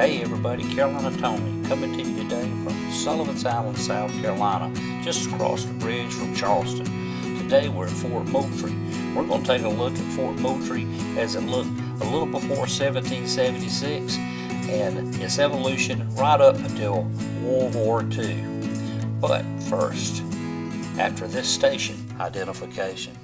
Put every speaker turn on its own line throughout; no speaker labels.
Hey everybody, Carolina Tony coming to you today from Sullivans Island, South Carolina, just across the bridge from Charleston. Today we're at Fort Moultrie. We're going to take a look at Fort Moultrie as it looked a little before 1776 and its evolution right up until World War II. But first, after this station identification.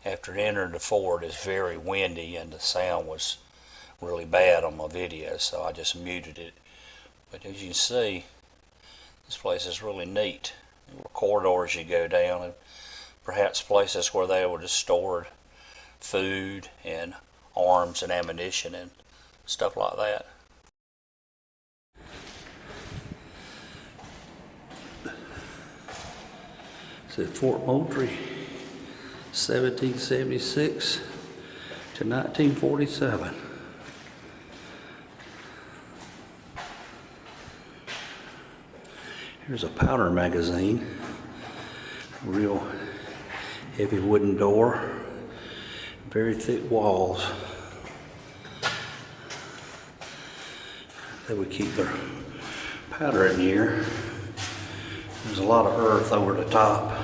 After entering the fort, it's very windy and the sound was really bad on my video, so I just muted it. But as you can see, this place is really neat. There were corridors you go down, and perhaps places where they would have stored food and arms and ammunition and stuff like that. So Fort Moultrie, 1776 to 1947. Here's a powder magazine, real heavy wooden door, very thick walls. They would keep their powder in here. There's a lot of earth over the top.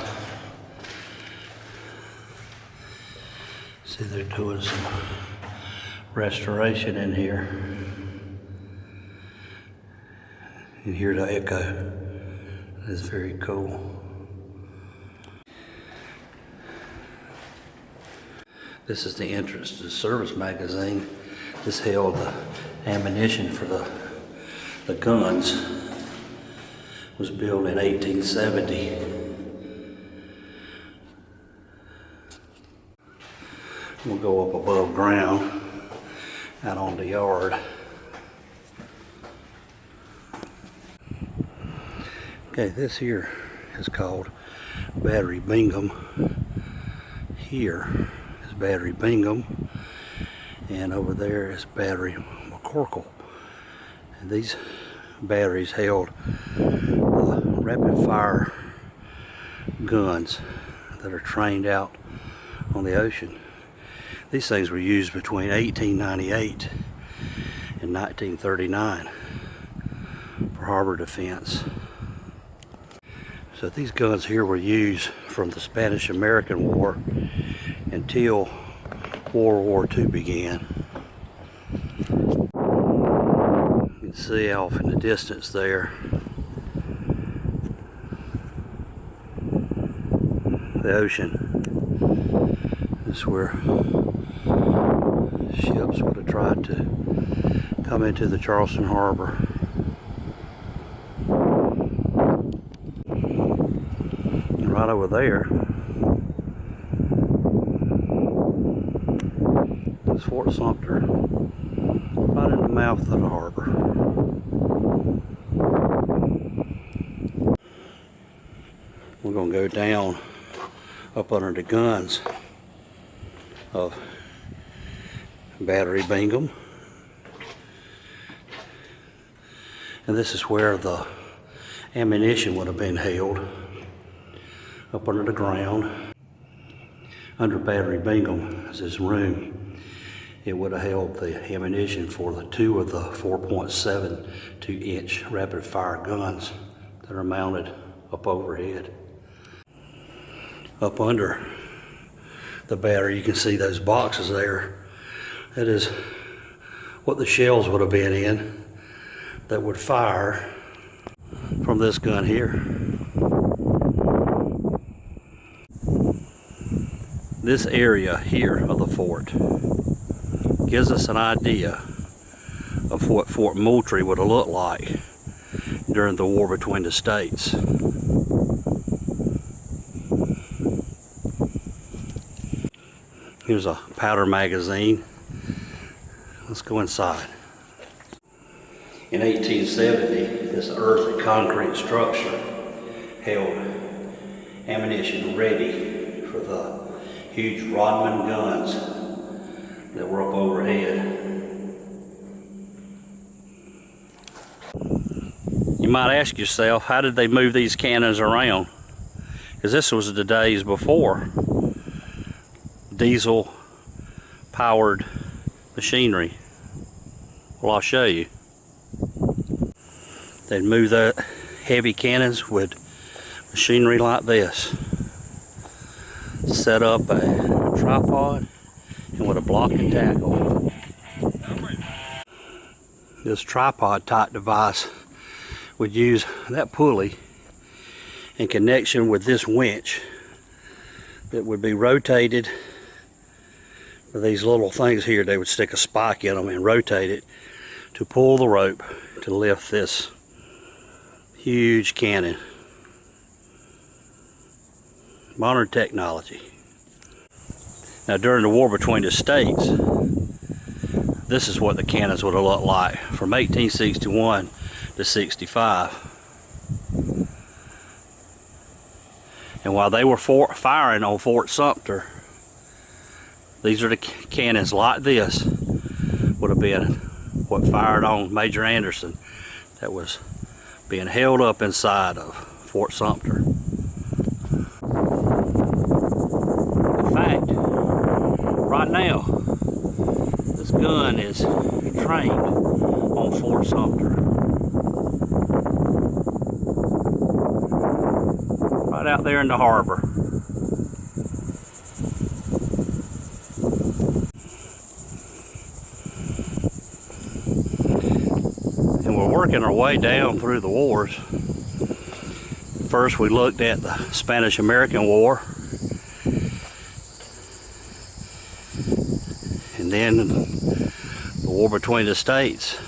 See, they're doing some restoration in here. You hear the echo. It's very cool. This is the entrance to the service magazine. This held the ammunition for the guns. It was built in 1870. We'll go up above ground, out on the yard. Okay, this here is called Battery Bingham. Here is Battery Bingham, and over there is Battery McCorkle. And these batteries held rapid fire guns that are trained out on the ocean. These things were used between 1898 and 1939 for harbor defense. So these guns here were used from the Spanish-American War until World War II began. You can see off in the distance there the ocean. This is where ships would have tried to come into the Charleston Harbor. And right over there is Fort Sumter, right in the mouth of the harbor. We're going to go down up under the guns of Battery Bingham, and this is where the ammunition would have been held, up under the ground. Under Battery Bingham is this room. It would have held the ammunition for the two of the 4.72 inch rapid fire guns that are mounted up overhead. Up under the battery, you can see those boxes there. That is what the shells would have been in that would fire from this gun here. This area here of the fort gives us an idea of what Fort Moultrie would have looked like during the war between the states. Here's a powder magazine. Let's go inside. In 1870, this earth and concrete structure held ammunition ready for the huge Rodman guns that were up overhead. You might ask yourself, how did they move these cannons around? Because this was the days before diesel powered machinery. Well, I'll show you. They'd move the heavy cannons with machinery like this. Set up a tripod and with a block and tackle. This tripod type device would use that pulley in connection with this winch that would be rotated with these little things here. They would stick a spike in them and rotate it to pull the rope to lift this huge cannon. Modern technology. Now during the war between the states, this is what the cannons would have looked like from 1861 to 65. And while they were firing on Fort Sumter, these are the cannons like this would have been what fired on Major Anderson that was being held up inside of Fort Sumter. In fact, right now, this gun is trained on Fort Sumter. Right out there in the harbor. And we're working our way down through the wars. First we looked at the Spanish-American War. And then the war between the states.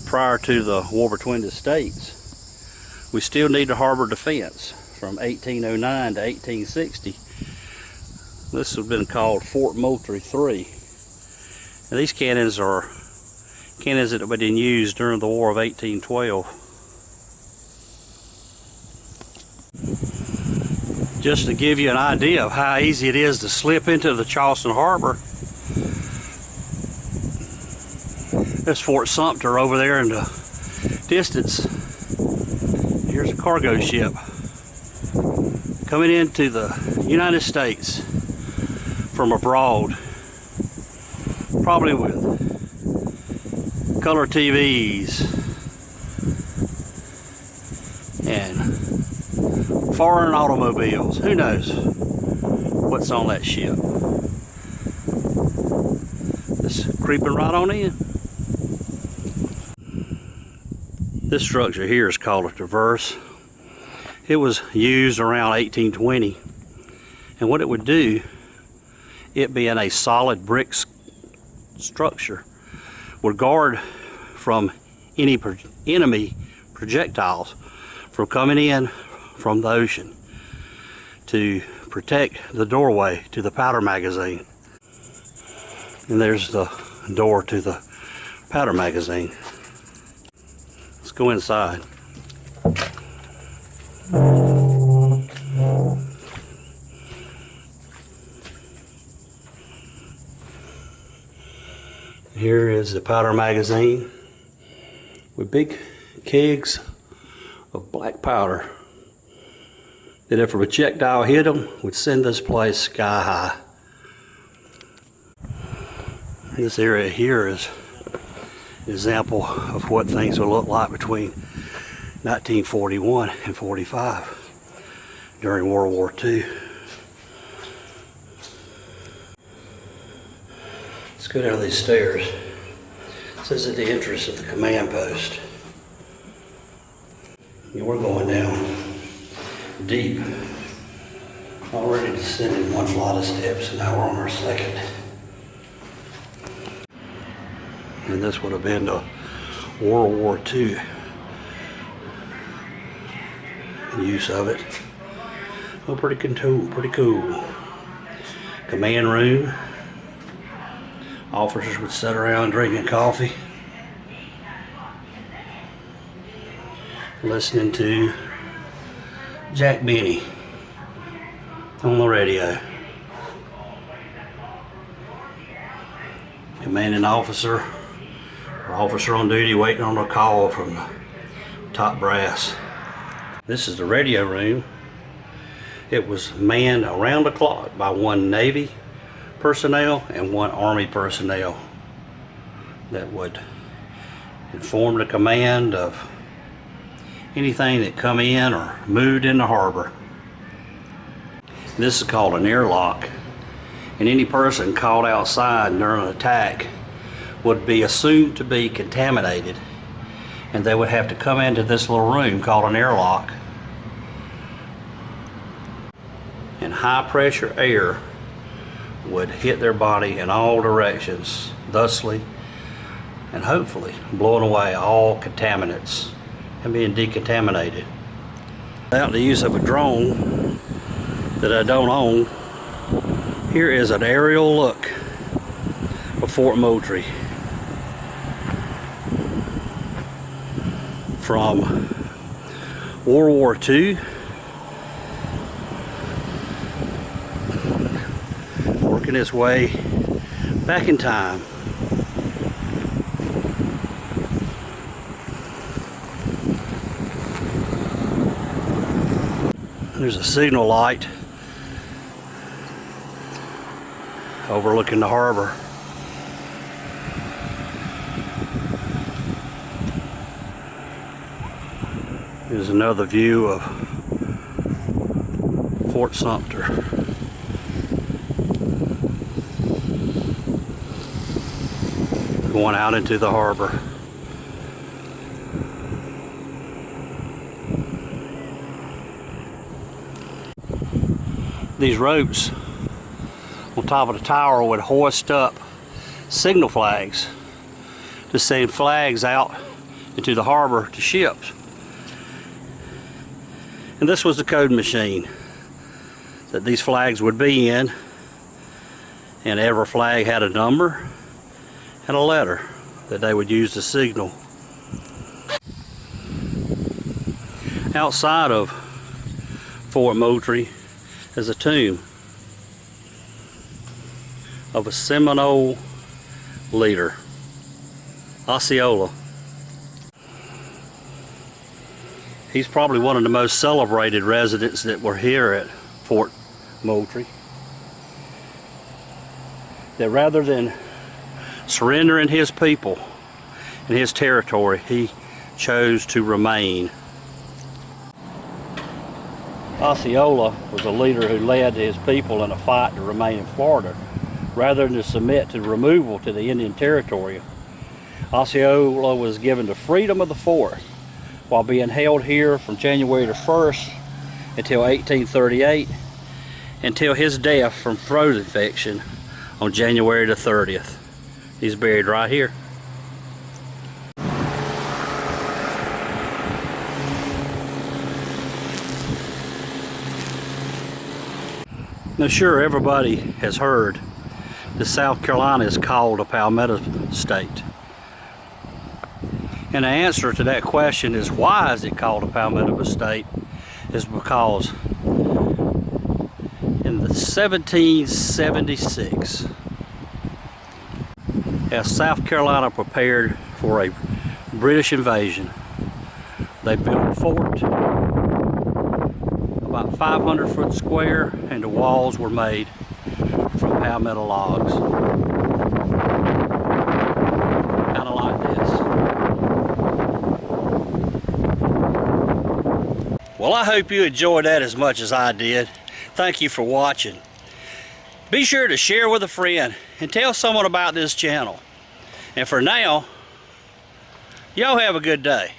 Prior to the war between the states, we still need a harbor defense from 1809 to 1860. This has been called Fort Moultrie 3. And these cannons are cannons that have been used during the War of 1812. Just to give you an idea of how easy it is to slip into the Charleston Harbor, there's Fort Sumter over there in the distance. Here's a cargo ship coming into the United States from abroad, probably with color TVs and foreign automobiles. Who knows what's on that ship? Just creeping right on in. This structure here is called a traverse. It was used around 1820, and what it would do, it being a solid brick structure, would guard from any enemy projectiles from coming in from the ocean, to protect the doorway to the powder magazine. And there's the door to the powder magazine. Let's go inside. Here is the powder magazine with big kegs of black powder that if a projectile hit them would send this place sky high. This area here is an example of what things will look like between 1941 and 45 during World War II. Let's go down these stairs. This is at the entrance of the command post. And we're going down deep. Already descending one flight of steps, and now we're on our second. And this would have been the World War II use of it. Oh, pretty cool. Command room. Officers would sit around drinking coffee, listening to Jack Benny on the radio. Commanding officer or Officer on duty waiting on a call from the top brass. This is the radio room. It was manned around the clock by one Navy personnel and one Army personnel that would inform the command of anything that come in or moved in the harbor. This is called an airlock, and any person caught outside during an attack would be assumed to be contaminated, and they would have to come into this little room called an airlock, and high pressure air would hit their body in all directions, thusly and hopefully blowing away all contaminants and being decontaminated. Without the use of a drone that I don't own, here is an aerial look of Fort Moultrie from World War II. Working its way back in time. There's a signal light overlooking the harbor. Here's another view of Fort Sumter. Going out into the harbor. These ropes on top of the tower would hoist up signal flags to send flags out into the harbor to ships. And this was the code machine that these flags would be in, and every flag had a number and a letter that they would use to signal. Outside of Fort Moultrie is a tomb of a Seminole leader, Osceola. He's probably one of the most celebrated residents that were here at Fort Moultrie. That rather than surrendering his people and his territory, he chose to remain. Osceola was a leader who led his people in a fight to remain in Florida rather than to submit to removal to the Indian Territory. Osceola was given the freedom of the fort while being held here from January the 1st until 1838, until his death from throat infection on January the 30th. He's buried right here. Now sure, everybody has heard that South Carolina is called a palmetto state. And the answer to that question is, why is it called a palmetto state, is because in the 1776, as South Carolina prepared for a British invasion, they built a fort about 500 foot square, and the walls were made from palmetto logs. Kind of like this. Well, I hope you enjoyed that as much as I did. Thank you for watching. Be sure to share with a friend and tell someone about this channel. And for now, y'all have a good day.